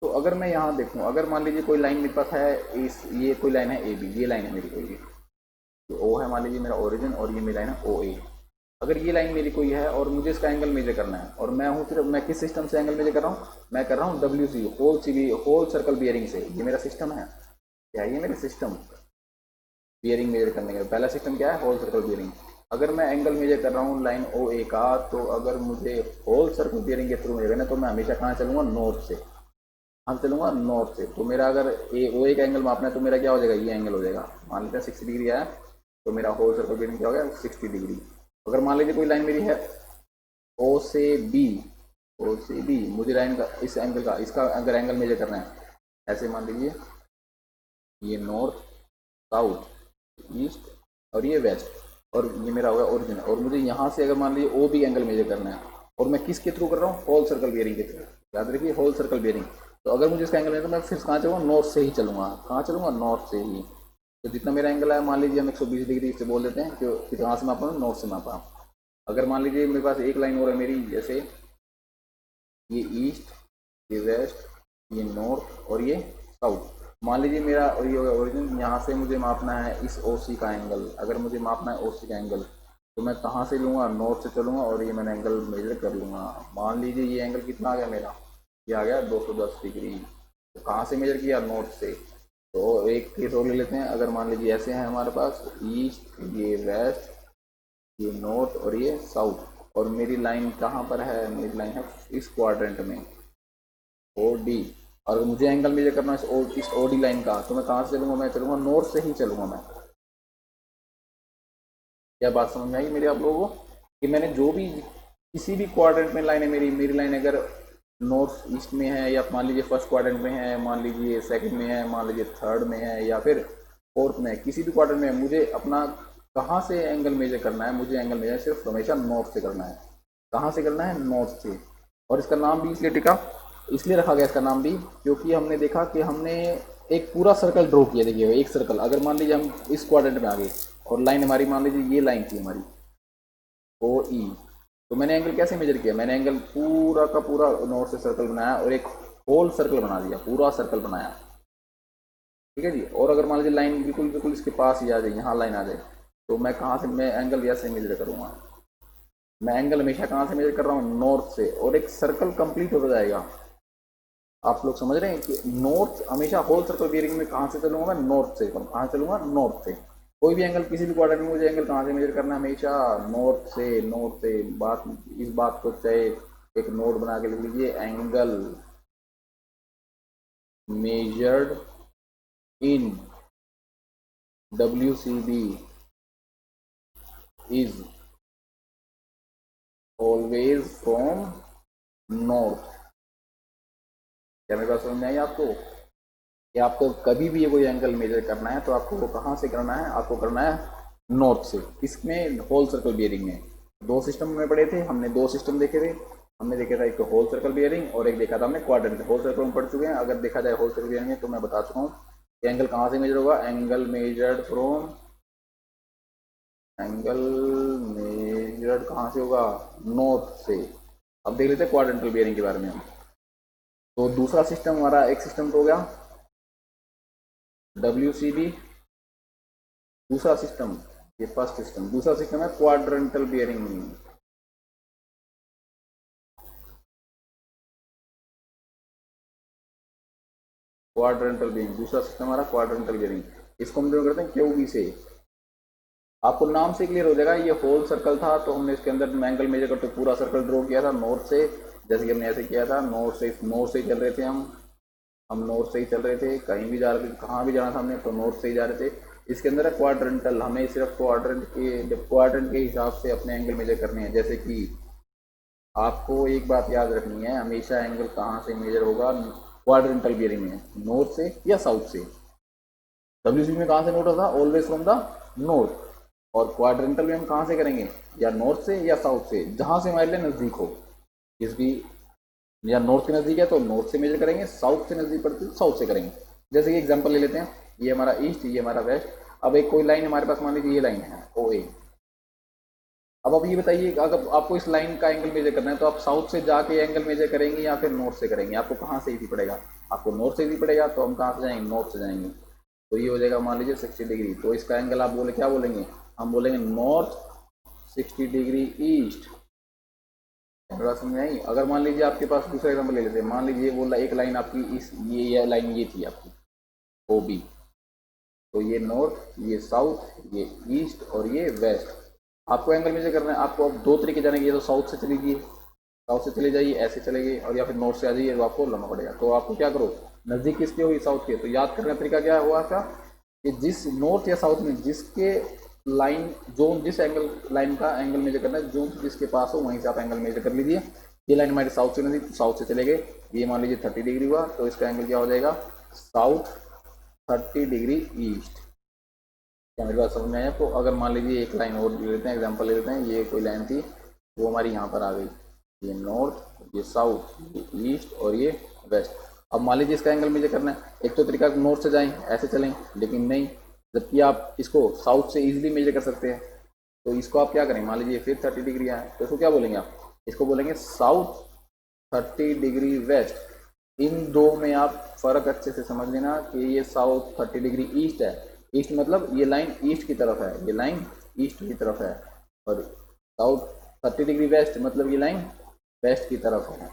तो अगर मैं यहाँ देखूं, अगर मान लीजिए कोई लाइन मेरे पास है, इस ये कोई लाइन है ए बी, ये लाइन है मेरी कोई, तो ओ है मान लीजिए मेरा ओरिजिन, और ये मेरी लाइन है ओ ए। अगर ये लाइन मेरी कोई है और मुझे इसका एंगल मेजर करना है, और मैं हूँ सिर्फ, मैं किस सिस्टम से एंगल मेजर कर रहा हूँ, मैं कर रहा हूँ W C, whole C B, whole circle bearing से। ये मेरा सिस्टम है, क्या है ये मेरा सिस्टम बियरिंग मेजर करने का। पहला सिस्टम क्या है, होल सर्कल बियरिंग। अगर मैं एंगल मेजर कर रहा हूँ लाइन ओ ए का, तो अगर मुझे होल सर्कल बियरिंग के थ्रू मेजर करना है, तो मैं हमेशा कहाँ चलूंगा, नॉर्थ से। हम चलूंगा नॉर्थ से। तो मेरा अगर ए ओ ए का एंगल मापना है, तो मेरा क्या हो जाएगा, ये एंगल हो जाएगा। मान लेते हैं 60 डिग्री आया, तो मेरा होल सर्कल बियरिंग क्या हो गया, 60 डिग्री। अगर मान लीजिए कोई लाइन मेरी है ओ से बी, ओ से बी, मुझे लाइन का इस एंगल का, इसका अगर एंगल मेजर करना है, ऐसे मान लीजिए ये नॉर्थ, साउथ, ईस्ट और ये वेस्ट, और ये मेरा होगा ओरिजिन। और मुझे यहाँ से अगर मान लीजिए ओ बी एंगल मेजर करना है, और मैं किसके थ्रू कर रहा हूँ, होल सर्कल बियरिंग के थ्रू। याद रखिए होल सर्कल बियरिंग। तो अगर मुझे इसका एंगल लेना, तो मैं फिर कहाँ चलूँगा, नॉर्थ से ही चलूँगा। कहाँ चलूँगा, नॉर्थ से ही। तो जितना मेरा एंगल है, मान लीजिए हम 120 डिग्री से बोल देते हैं, कि कहाँ से मापा, नॉर्थ से मापा। अगर मान लीजिए मेरे पास एक लाइन और है मेरी, जैसे ये ईस्ट, ये वेस्ट ये नॉर्थ और ये साउथ। मान लीजिए मेरा और ये ओरिजिन, यहाँ से मुझे मापना है इस ओ सी का एंगल। अगर मुझे मापना है ओ सी का एंगल तो मैं कहाँ से लूँगा, नॉर्थ से चलूँगा और ये मैंने एंगल मेजर कर लूँगा। मान लीजिए ये एंगल कितना आ गया मेरा, ये आ गया 210 डिग्री। तो कहाँ से मेजर किया, नॉर्थ से। तो एक केस और ले लेते हैं। अगर मान लीजिए ऐसे है हमारे पास ईस्ट, ये वेस्ट, ये नॉर्थ और ये साउथ, और मेरी लाइन कहाँ पर है, मेरी लाइन है इस क्वाड्रेंट में, ओ डी। और अगर मुझे एंगल मेजर करना है इस ओ डी लाइन का, तो मैं कहाँ से चलूँगा, मैं चलूँगा नॉर्थ से ही चलूँगा मैं। क्या बात समझ में आई मेरी आप लोगों को, कि मैंने जो भी किसी भी क्वाड्रेंट में लाइन है मेरी लाइन अगर नॉर्थ ईस्ट में है, या मान लीजिए फर्स्ट क्वाड्रेंट में है, मान लीजिए सेकंड में है, मान लीजिए थर्ड में है, या फिर फोर्थ में है, किसी भी क्वाड्रेंट में है, मुझे अपना कहाँ से एंगल मेजर करना है, मुझे एंगल मेजर सिर्फ हमेशा नॉर्थ से करना है। कहाँ से करना है, नॉर्थ से। और इसका नाम भी इसलिए टिका, इसलिए रखा गया इसका नाम भी, क्योंकि हमने देखा कि हमने एक पूरा सर्कल ड्रॉ किया। देखिए एक सर्कल, अगर मान लीजिए हम इस क्वाड्रेंट में आ गए और लाइन हमारी मान लीजिए ये लाइन थी हमारी ओ ई, तो मैंने एंगल कैसे मेजर किया, मैंने एंगल पूरा का पूरा नॉर्थ से सर्कल बनाया और एक होल सर्कल बना दिया, पूरा सर्कल बनाया। ठीक है जी। और अगर मान लीजिए लाइन बिल्कुल बिल्कुल इसके पास ही आ जाए, यहाँ लाइन आ जाए, तो मैं कहाँ से, मैं एंगल ऐसे मेजर करूँगा, मैं एंगल हमेशा कहाँ से मेजर कर रहा हूँ, नॉर्थ से, और एक सर्कल कंप्लीट हो जाएगा। आप लोग समझ रहे हैं कि नॉर्थ हमेशा होल सर्कल बियरिंग में कहाँ से चलूंगा, मैं नॉर्थ से। कहाँ चलूंगा, नॉर्थ से। कोई भी एंगल किसी भी क्वाड्रेंट में मुझे एंगल कहाँ से मेजर करना है, हमेशा नॉर्थ से। नॉर्थ से बात, इस बात को चाहे एक नोट बना के लिख लीजिए, angle measured in WCB is always from north. क्या मेरी बात समझ में आई आपको, कि आपको कभी भी ये कोई एंगल मेजर करना है तो आपको वो कहाँ से करना है, आपको करना है नॉर्थ से। इसमें होल सर्कल बियरिंग में दो सिस्टम में पढ़े थे हमने, दो सिस्टम देखे थे हमने, देखा था एक होल सर्कल बियरिंग और एक देखा था हमने क्वाड्रेंट। होल सर्कल में पढ़ चुके हैं। अगर देखा जाए होल सर्कल बियरिंग में, तो मैं बता चुका हूँ कि एंगल कहाँ से मेजर होगा, angle measured from, angle measured कहाँ से होगा, नॉर्थ से। अब देख लेते हैं क्वाड्रेंटल बियरिंग के बारे में हम। तो दूसरा सिस्टम हमारा, एक सिस्टम तो हो गया WCB, दूसरा सिस्टम, ये फर्स्ट सिस्टम, दूसरा सिस्टम है क्वाड्रेंटल बियरिंग। क्वाड्रेंटल बियरिंग दूसरा सिस्टम हमारा, क्वाड्रेंटल बियरिंग। इसको हम जो करते हैं QB से। आपको नाम से क्लियर हो जाएगा, ये होल सर्कल था तो हमने इसके अंदर एंगल मेजर करते पूरा सर्कल ड्रॉ किया था नॉर्थ से, जैसे कि हमने ऐसे किया था, नॉर्थ से ही चल रहे थे हम नॉर्थ से ही चल रहे थे, कहीं भी जा रहे थे, कहाँ भी जाना था हमने तो नॉर्थ से ही जा रहे थे। इसके अंदर है क्वाड्रेंटल, हमें सिर्फ क्वाड्रेंट के हिसाब से अपने एंगल मेजर करने हैं। जैसे कि आपको एक बात याद रखनी है, हमेशा एंगल कहाँ से मेजर होगा क्वाड्रेंटल बियरिंग में, नॉर्थ से या साउथ से। WCB में कहाँ से नोट होता, ऑलवेज फ्रॉम द नॉर्थ। और क्वाड्रेंटल में हम कहाँ से करेंगे, या नॉर्थ से या साउथ से, जहाँ से हमारे लिए नज़दीक हो। किस भी, या नॉर्थ के नज़दीक है तो नॉर्थ से मेजर करेंगे, साउथ से नज़दीक पड़ती है साउथ से करेंगे। जैसे कि एग्जांपल ले लेते हैं, ये हमारा ईस्ट, ये हमारा वेस्ट। अब एक कोई लाइन हमारे पास, मान लीजिए ये लाइन है OA। अब आप ये बताइए, अगर आपको इस लाइन का एंगल मेजर करना है तो आप साउथ से जाके एंगल मेजर करेंगे या फिर नॉर्थ से करेंगे, आपको कहाँ से इजी पड़ेगा, आपको नॉर्थ से इजी पड़ेगा, तो हम कहाँ से जाएंगे, नॉर्थ से जाएंगे। तो ये हो जाएगा मान लीजिए 60 डिग्री, तो इसका एंगल आप बोले क्या बोलेंगे, हम बोलेंगे नॉर्थ 60 डिग्री ईस्ट। थोड़ा समझ आई। अगर मान लीजिए आपके पास दूसरा एग्जाम्पल ले लेते हैं, मान लीजिए वो एक लाइन आपकी इस, ये लाइन ये थी आपकी OB, तो ये नॉर्थ, ये साउथ, ये ईस्ट और ये वेस्ट। आपको एंगल मेजर करना है, आपको अब दो तरीके जाने के, तो साउथ से चली जाइए, साउथ से चले जाइए ऐसे चले गए, और या फिर नॉर्थ से आ जाइए, तो आपको लाना पड़ेगा। तो आपको क्या करो, नज़दीक किसके हुई, साउथ के। तो याद करने का तरीका क्या हुआ था कि जिस नॉर्थ या साउथ में जिसके लाइन जोन, जिस एंगल लाइन का एंगल मेजर करना है, जोन जिसके पास हो वहीं से आप एंगल मेजर कर लीजिए। ये लाइन हमारे साउथ से नज़दीक, साउथ से चले गए, ये मान लीजिए 30 डिग्री हुआ, तो इसका एंगल क्या हो जाएगा, साउथ 30 डिग्री ईस्ट। क्या मेरी बात समझ में आया आपको। अगर मान लीजिए एक लाइन और ले लेते हैं, एग्जांपल ले लेते हैं, ये कोई लाइन थी वो हमारी यहाँ पर आ गई, ये नॉर्थ, ये साउथ, ये ईस्ट और ये वेस्ट। अब मान लीजिए इसका एंगल मेजर करना है, एक तो तरीका नॉर्थ से जाएं ऐसे चलें, लेकिन नहीं, जबकि आप इसको साउथ से इजीली मेजर कर सकते हैं। तो इसको आप क्या करें, मान लीजिए फिर 30 डिग्री आए, तो इसको क्या बोलेंगे आप, इसको बोलेंगे साउथ 30 डिग्री वेस्ट इन दो में आप फ़र्क अच्छे से समझ लेना कि ये साउथ 30 डिग्री ईस्ट है, ईस्ट मतलब ये लाइन ईस्ट की तरफ है, ये लाइन ईस्ट की तरफ है, और साउथ 30 डिग्री वेस्ट मतलब ये लाइन वेस्ट की तरफ है।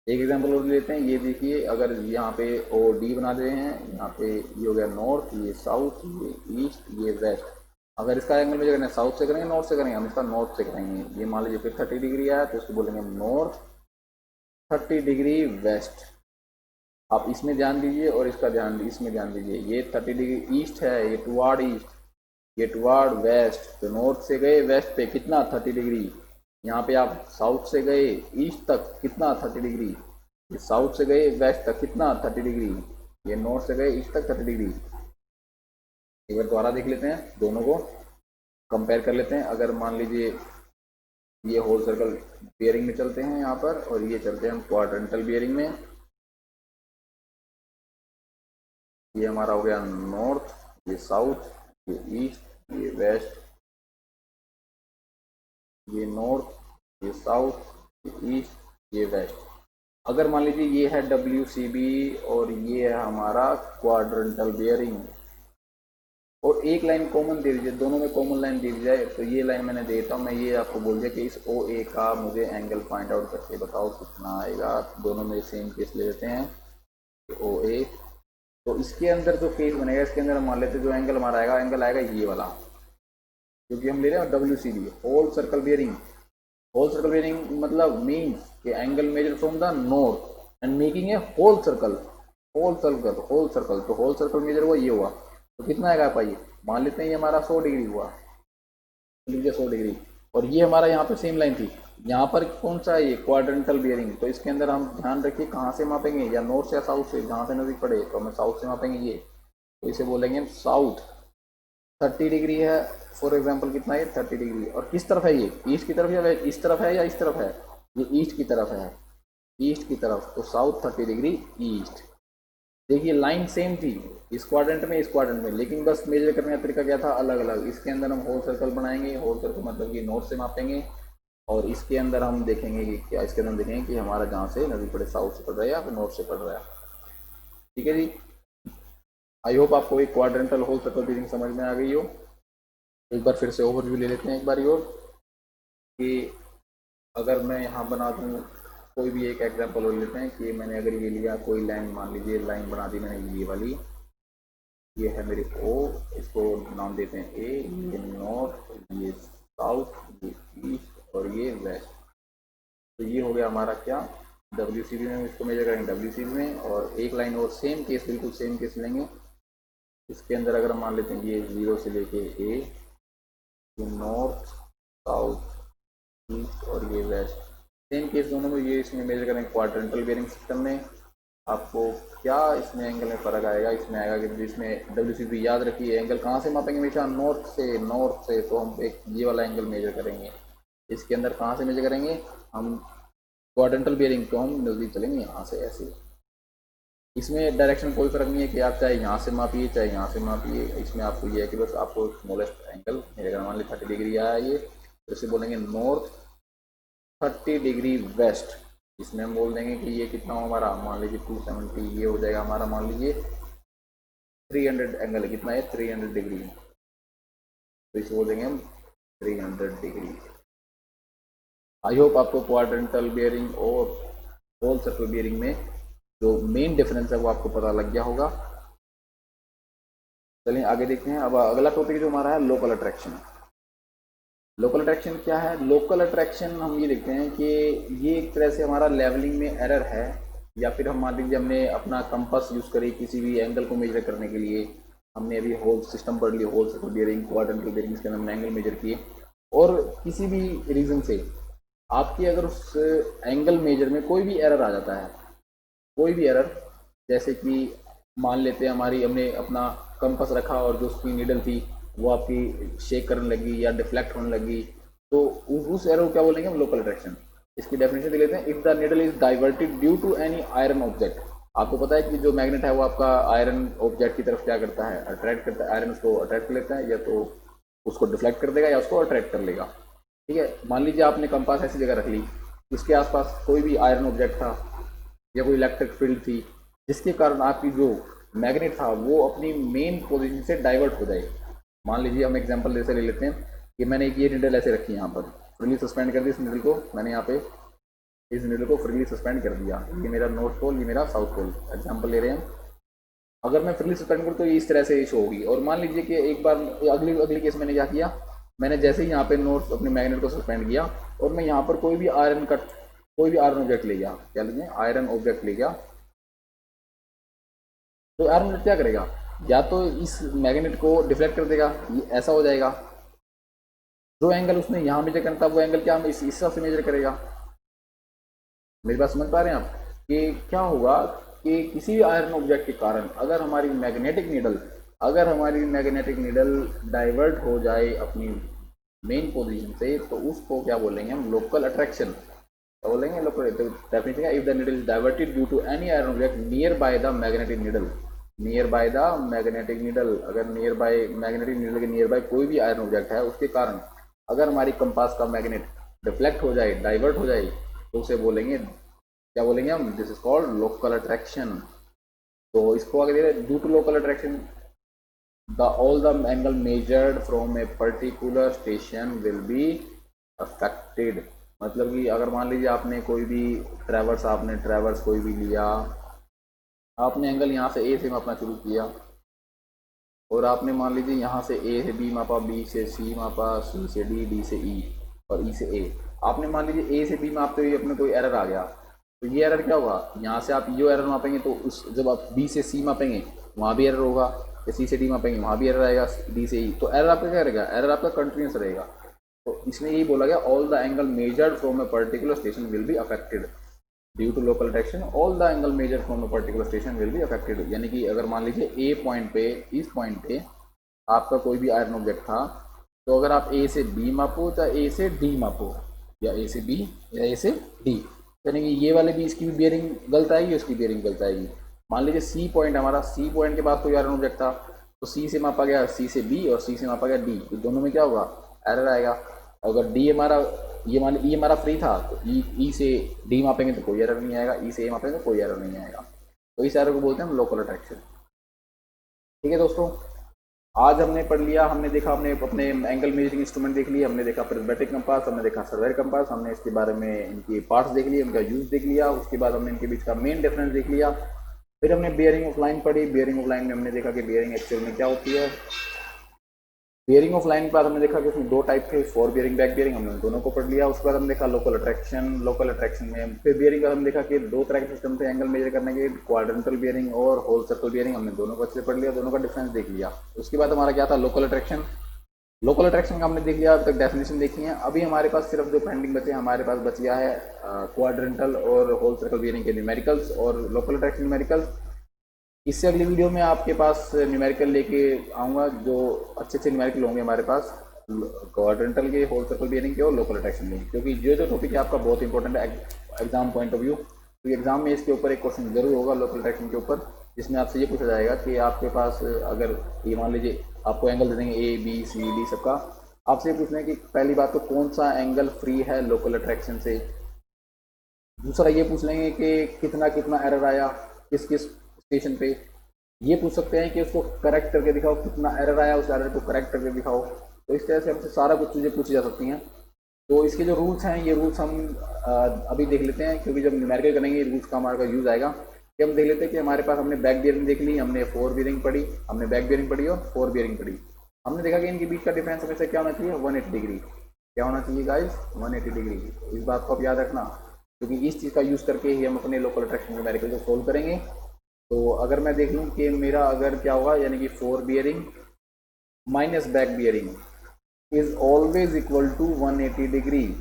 एक एग्जांपल और लेते हैं, ये देखिए अगर यहाँ पे ओ डी बना दे हैं, यहाँ पे ये हो गया नॉर्थ, ये साउथ, ये ईस्ट, ये वेस्ट। अगर इसका एंगल मेजर करना है साउथ से करेंगे नॉर्थ से करेंगे, हम इसका नॉर्थ से करेंगे। ये मान लीजिए फिर 30 डिग्री आया तो इसको बोलेंगे नॉर्थ 30 डिग्री वेस्ट। आप इसमें ध्यान दीजिए और इसका ध्यान इसमें ध्यान दीजिए, ये 30 डिग्री ईस्ट है, ये टुवार्ड ईस्ट, ये टुवार्ड वेस्ट। तो नॉर्थ से गए वेस्ट पे कितना 30 डिग्री, यहाँ पे आप साउथ से गए ईस्ट तक कितना 30 डिग्री, ये साउथ से गए वेस्ट तक कितना 30 डिग्री, ये नॉर्थ से गए ईस्ट तक 30 डिग्री। एक बार दोबारा देख लेते हैं, दोनों को कंपेयर कर लेते हैं। अगर मान लीजिए ये होल सर्कल बियरिंग में चलते हैं यहाँ पर, और ये चलते हैं हम क्वाड्रेंटल बियरिंग में। ये हमारा हो गया नॉर्थ, ये साउथ, ये ईस्ट, ये वेस्ट, ये नॉर्थ, ये साउथ, ये ईस्ट, ये वेस्ट। अगर मान लीजिए ये है WCB और ये है हमारा क्वाड्रेंटल बियरिंग, और एक लाइन कॉमन दे दीजिए, दोनों में कॉमन लाइन दे दी जाए, तो ये लाइन मैंने देता हूँ, मैं ये आपको बोल दिया कि इस OA का मुझे एंगल फाइंड आउट करके बताओ कितना आएगा। दोनों में सेम केस ले लेते हैं OA। तो इसके अंदर जो केस बनेगा, इसके अंदर हम मान लेते हैं जो एंगल हमारा आएगा, एंगल आएगा ये वाला, क्योंकि हम ले रहे हैं WCB whole circle bearing. Whole circle bearing मतलब मीन्स कि angle measure from the north and making a whole circle, whole circle, whole circle. तो होल सर्कल मेजर हुआ, ये हुआ, तो कितना आएगा आप आइए मान लेते हैं ये हमारा 100 डिग्री हुआ, लीजिए 100 डिग्री, और ये हमारा यहाँ पे सेम लाइन थी। यहाँ पर कौन सा है, ये क्वाड्रेंटल बियरिंग। तो इसके अंदर हम ध्यान रखिए कहाँ से मापेंगे, या नॉर्थ या साउथ से, जहाँ से नजदीक पड़े, तो हमें साउथ से मापेंगे ये, तो इसे बोलेंगे साउथ 30 डिग्री है फॉर एग्जाम्पल, कितना है 30 डिग्री। और किस तरफ है ये, ईस्ट की तरफ या इस तरफ है या इस तरफ है, ये ईस्ट की तरफ है, ईस्ट की तरफ, तो साउथ 30 डिग्री ईस्ट। देखिए लाइन सेम थी इस क्वाड्रेंट में, इस क्वाड्रेंट में, लेकिन बस मेजर करने का तरीका क्या था, अलग अलग। इसके अंदर हम होल सर्कल बनाएंगे, होल सर्कल मतलब कि नॉर्थ से मापेंगे, और इसके अंदर हम देखेंगे कि क्या, इसके अंदर देखेंगे कि हमारा जहाँ से नजदीक पड़े साउथ से पड़ रहा है या फिर नॉर्थ से पड़ रहा है। ठीक है जी, आई होप आपको एक क्वाड्रेंटल होल सर्कल बियरिंग समझ में आ गई हो। एक बार फिर से ओवरव्यू ले लेते हैं एक बार और, कि अगर मैं यहाँ बना दूँ कोई भी एक एग्जांपल और लेते हैं कि मैंने अगर ये लिया कोई लाइन, मान लीजिए लाइन बना दी मैंने ये वाली, ये है मेरी O, इसको नाम देते हैं A, ये नॉर्थ, ये साउथ, ये ईस्ट और ये वेस्ट। तो ये हो गया हमारा क्या, WCB में इसको मेजर करेंगे WCB में। और एक लाइन और सेम केस, बिल्कुल सेम केस लेंगे, इसके अंदर अगर हम मान लेते हैं ये 0 से लेके A, ये नॉर्थ, साउथ, ईस्ट और ये वेस्ट, सेम केस दोनों में, ये इसमें मेजर करेंगे क्वाड्रेंटल बियरिंग सिस्टम में। आपको क्या इसमें एंगल में फ़र्क आएगा, इसमें आएगा कि इसमें WCB याद रखिए एंगल कहाँ से मापेंगे हमेशा, नॉर्थ से, नॉर्थ से। तो हम एक ये वाला एंगल मेजर करेंगे, इसके अंदर कहाँ से मेजर करेंगे हम, क्वाड्रेंटल बियरिंग, तो हम नज़दीक चलेंगे यहाँ से ऐसे। इसमें डायरेक्शन कोई फ़र्क नहीं है कि आप चाहे यहाँ से मापिए चाहे यहाँ से मापिए, इसमें आपको ये है कि बस आपको स्मॉलेस्ट एंगल मेरे अगर मान लीजिए 30 डिग्री आया ये, तो इसे बोलेंगे नॉर्थ 30 डिग्री वेस्ट। इसमें हम बोल देंगे कि ये कितना हो हमारा, मान लीजिए 270, ये हो जाएगा हमारा मान लीजिए 300 एंगल है, कितना है 300 डिग्री, तो इसे बोल देंगे हम 300 डिग्री। आई होप आपको क्वाड्रेंटल बियरिंग और होल सर्कल बियरिंग में जो मेन डिफरेंस है वो आपको पता लग गया होगा। चलिए आगे देखते हैं। अब अगला टॉपिक जो हमारा है लोकल अट्रैक्शन। लोकल अट्रैक्शन क्या है, लोकल अट्रैक्शन हम ये देखते हैं कि ये एक तरह से हमारा लेवलिंग में एरर है, या फिर हम मान लीजिए हमने अपना कंपास यूज़ करी किसी भी एंगल को मेजर करने के लिए, हमने अभी होल सिस्टम पढ़ लिया, whole circle bearing, quadrantal bearing, इसके अंदर हमने एंगल मेजर किए, और किसी भी रीज़न से आपकी अगर उस एंगल मेजर में कोई भी एरर आ जाता है, कोई भी एरर, जैसे कि मान लेते हैं हमारी, हमने अपना कंपास रखा और जो उसकी नीडल थी वो आपकी शेक करने लगी या डिफ्लेक्ट होने लगी, तो उस एरर को क्या बोलेंगे हम, लोकल अट्रैक्शन। इसकी डेफिनेशन देख लेते हैं, if the needle is diverted due to any iron object. आपको पता है कि जो मैग्नेट है वो आपका आयरन ऑब्जेक्ट की तरफ क्या करता है, अट्रैक्ट करता है, आयरन उसको अट्रैक्ट कर लेता है, या तो उसको डिफ्लेक्ट कर देगा या उसको अट्रैक्ट कर लेगा। ठीक है, मान लीजिए आपने कंपास ऐसी जगह रख ली, इसके आसपास कोई भी आयरन ऑब्जेक्ट था, या कोई इलेक्ट्रिक फील्ड थी, जिसके कारण आपकी जो मैग्नेट था वो अपनी मेन पोजीशन से डाइवर्ट हो जाए। मान लीजिए हम एग्जांपल जैसे ले लेते हैं कि मैंने एक ये निडल ऐसे रखी है, यहाँ पर फ्रीली सस्पेंड कर दी इस निडल को, मैंने यहाँ पे इस निडल को फ्रीली सस्पेंड कर दिया, ये मेरा नॉर्थ पोल, ये मेरा साउथ पोल, एग्जाम्पल ले रहे हैं। अगर मैं फ्रीली सस्पेंड करूँ तो ये इस तरह से शो होगी। और मान लीजिए कि एक बार अगली अगली केस मैंने क्या किया, मैंने जैसे ही यहाँ पे नॉर्थ अपने मैग्नेट को सस्पेंड किया और मैं यहाँ पर कोई भी आयरन ऑब्जेक्ट ले गया, क्या लेंगे, आयरन ऑब्जेक्ट ले गया, तो आयरन ऑब्जेक्ट क्या करेगा, या तो इस मैग्नेट को डिफ्लेक्ट कर देगा, ये ऐसा हो जाएगा, जो एंगल उसने यहाँ मेजर करना था वो एंगल क्या इस हिसाब से मेजर करेगा। मेरी बात समझ पा रहे हैं आप कि क्या होगा कि किसी भी आयरन ऑब्जेक्ट के कारण अगर हमारी मैग्नेटिक नीडल डाइवर्ट हो जाए अपनी मेन पोजीशन से, तो उसको क्या बोलेंगे हम, लोकल अट्रैक्शन। क्या बोलेंगे, लोकल। डेफिनेशन है, if the needle is diverted due to any iron object near by the magnetic needle, near by the magnetic needle, अगर नियर बाय मैग्नेटिक नीडल के नियर बाय कोई भी आयरन ऑब्जेक्ट है, उसके कारण अगर हमारी कंपास का मैग्नेट डिफ्लेक्ट हो जाए, डाइवर्ट हो जाए, तो उसे बोलेंगे, क्या बोलेंगे हम, this is called local attraction. तो इसको आगे दे रहे, due to local attraction the all the angle measured from a particular station will be affected. मतलब कि अगर मान लीजिए आपने कोई भी ट्रैवर्स कोई भी लिया, आपने एंगल यहाँ से ए से मापना शुरू किया और आपने मान लीजिए यहाँ से ए से बी मापा, बी से सी मापा, सी से डी, डी से ई और ई से ए। आपने मान लीजिए ए से बी मापते हुए अपने कोई एरर आ गया, तो ये एरर क्या होगा, यहाँ से आप यो एरर मापेंगे तो उस जब आप बी से सी मापेंगे वहाँ भी एरर होगा, या सी से डी मापेंगे वहाँ भी एरर आएगा, डी से ई, तो एरर आपका क्या रहेगा, एरर आपका कंटिन्यूस रहेगा। तो इसमें यही बोला गया, all the angle measured from a particular station will be affected due to local attraction, all the angle measured from a particular station will be affected. यानी कि अगर मान लीजिए ए पॉइंट पे, इस पॉइंट पे आपका कोई भी आयरन ऑब्जेक्ट था, तो अगर आप ए से बी मापो या ए से डी मापो, या ए से बी या ए से डी, यानी कि ये वाले भी, इसकी भी बियरिंग गलत आएगी, उसकी बियरिंग गलत आएगी। मान लीजिए सी पॉइंट हमारा, सी पॉइंट के पास कोई आयरन ऑब्जेक्ट था, तो सी से मापा गया सी से बी और सी से मापा गया डी, तो दोनों में क्या होगा, एरर आएगा। अगर डी हमारा, ये मान ई हमारा फ्री था, तो ई से डी मापेंगे तो कोई एरर नहीं आएगा, ई से ए मापेंगे तो कोई एरर नहीं आएगा। तो इस एरर को बोलते हैं हम लोकल अट्रैक्शन। ठीक है दोस्तों, आज हमने पढ़ लिया, हमने देखा, हमने अपने एंगल मेजरिंग इंस्ट्रूमेंट देख लिया, हमने देखा प्रिज्मेटिक कंपास, हमने देखा सर्वेयर कंपास, हमने इसके बारे में इनकी पार्ट्स देख लिए, उनका यूज देख लिया, उसके बाद हमने इनके बीच का मेन डिफरेंस देख लिया। फिर हमने बियरिंग ऑफ लाइन पढ़ी, बियरिंग ऑफ लाइन में हमने देखा कि बियरिंग एक्चुअल में क्या होती है। बियरिंग ऑफ लाइन के बाद हमने देखा कि उसमें दो टाइप थे, फोर बियरिंग, बैक बियरिंग, हमने दोनों को पढ़ लिया। उसके बाद हमने देखा लोकल अट्रैक्शन में फिर बियरिंग का हमने देखा कि दो तरह के सिस्टम थे एंगल मेजर करने के, क्वाड्रेंटल बियरिंग और होल सर्कल बियरिंग, हमने दोनों को अच्छे से पढ़ लिया, दोनों का डिफरेंस देख लिया। उसके बाद हमारा क्या था, लोकल अट्रैक्शन। लोकल अट्रैक्शन का हमने देख लिया, अब तक डेफिनेशन देखी है। अभी हमारे पास सिर्फ जो पेंडिंग बचे, हमारे पास बच गया है क्वाड्रेंटल और होल सर्कल बियरिंग के न्यूमेरिकल्स और लोकल अट्रैक्शन न्यूमेरिकल्स। इससे अगली वीडियो में आपके पास न्यूमेरिकल लेके आऊँगा, जो अच्छे अच्छे न्यूमेरिकल होंगे हमारे पास क्वाड्रेंटल के, होल सर्कल बियरिंग के और लोकल अट्रैक्शन के, क्योंकि जो टॉपिक है आपका बहुत इंपॉर्टेंट है एग्जाम पॉइंट ऑफ व्यू। तो एग्जाम में इसके ऊपर एक क्वेश्चन जरूर होगा लोकल अट्रैक्शन के ऊपर, जिसमें आपसे ये पूछा जाएगा कि आपके पास अगर ये मान लीजिए आपको एंगल दे देंगे ए बी सी डी सबका, आपसे पूछना है कि पहली बात तो कौन सा एंगल फ्री है लोकल अट्रैक्शन से। दूसरा ये पूछ लेंगे कि कितना कितना एरर आया किस किस स्टेशन पे। ये पूछ सकते हैं कि उसको करेक्ट करके दिखाओ, कितना एरर आया उस एरर को करेक्ट करके दिखाओ। तो इस तरह से हमसे सारा कुछ चीज़ें पूछी जा सकती हैं। तो इसके जो रूल्स हैं, ये रूल्स हम अभी देख लेते हैं, क्योंकि जब न्यूमेरिकल करेंगे रूल्स का हमारे पास यूज़ आएगा। कि हम देख लेते हैं कि हमारे पास हमने बैक बियरिंग देख ली, हमने फोर बियरिंग पढ़ी, हमने बैक बियरिंग पढ़ी और फोर बियरिंग पढ़ी। हमने देखा कि इनके बीच का डिफरेंस हमेशा क्या होना चाहिए, 180 डिग्री। क्या होना चाहिए गाइस, 180 डिग्री। इस बात को आप याद रखना, क्योंकि इस चीज़ का यूज़ करके ही हम अपने लोकल अट्रैक्शन न्यूमेरिकल को सोल्व करेंगे। तो अगर मैं देख लूँ कि मेरा अगर क्या होगा, यानी कि fore bearing minus back bearing is always equal to 180 degree,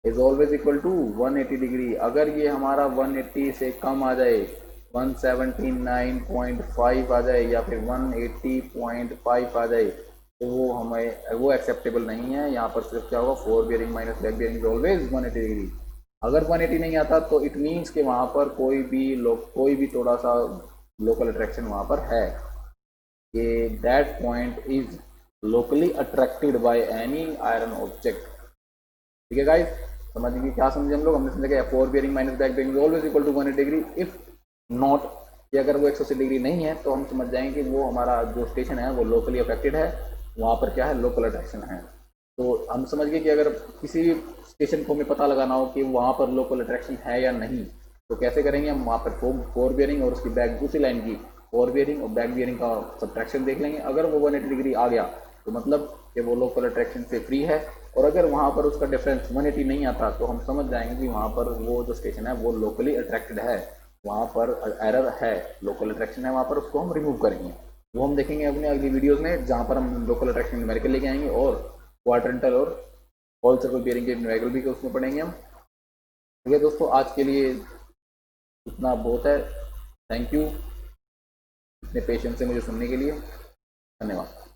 is always equal to 180 degree. अगर ये हमारा 180 से कम आ जाए, 179.5 आ जाए या फिर 180.5 आ जाए, तो वो हमें वो एक्सेप्टेबल नहीं है। यहाँ पर सिर्फ क्या होगा, four bearing minus back bearing is always 180 degree. अगर 180 नहीं आता तो इट मीन्स कि वहाँ पर कोई भी थोड़ा सा लोकल अट्रैक्शन वहाँ पर है, कि that point is locally attracted by any iron object. ठीक है गाइस, समझिए क्या समझे हम लोग, हमने समझा कि fore bearing minus back bearing always equal to 180 degree. If not, कि अगर वो 180 डिग्री नहीं है तो हम समझ जाएंगे कि वो हमारा जो स्टेशन है वो लोकली अफेक्टेड है, वहाँ पर क्या है, लोकल अट्रैक्शन है। तो हम समझ गए कि अगर किसी भी स्टेशन को हमें पता लगाना हो कि वहाँ पर लोकल अट्रैक्शन है या नहीं, तो कैसे करेंगे हम, वहाँ पर फोर बियरिंग और उसकी बैक उसी लाइन की फोर बियरिंग और बैक बियरिंग का सब्ट्रैक्शन देख लेंगे। अगर वो 180 डिग्री आ गया तो मतलब कि वो लोकल अट्रैक्शन से फ्री है, और अगर वहाँ पर उसका डिफरेंस 180 नहीं आता तो हम समझ जाएंगे कि वहाँ पर वो जो स्टेशन है वो लोकली अट्रैक्टेड है, वहाँ पर एरर है, लोकल अट्रैक्शन है वहाँ पर, उसको हम रिमूव करेंगे। वो हम देखेंगे अपने अगली वीडियोज़ में, जहाँ पर हम लोकल अट्रैक्शन न्यूमेरिकल लेके आएंगे और क्वाड्रेंटल और होल सर्कल बियरिंग के न्यूमेरिकल भी उसमें पढ़ेंगे हम। ठीक है दोस्तों, आज के लिए इतना बहुत है। थैंक यू इतने पेशेंस से मुझे सुनने के लिए, धन्यवाद।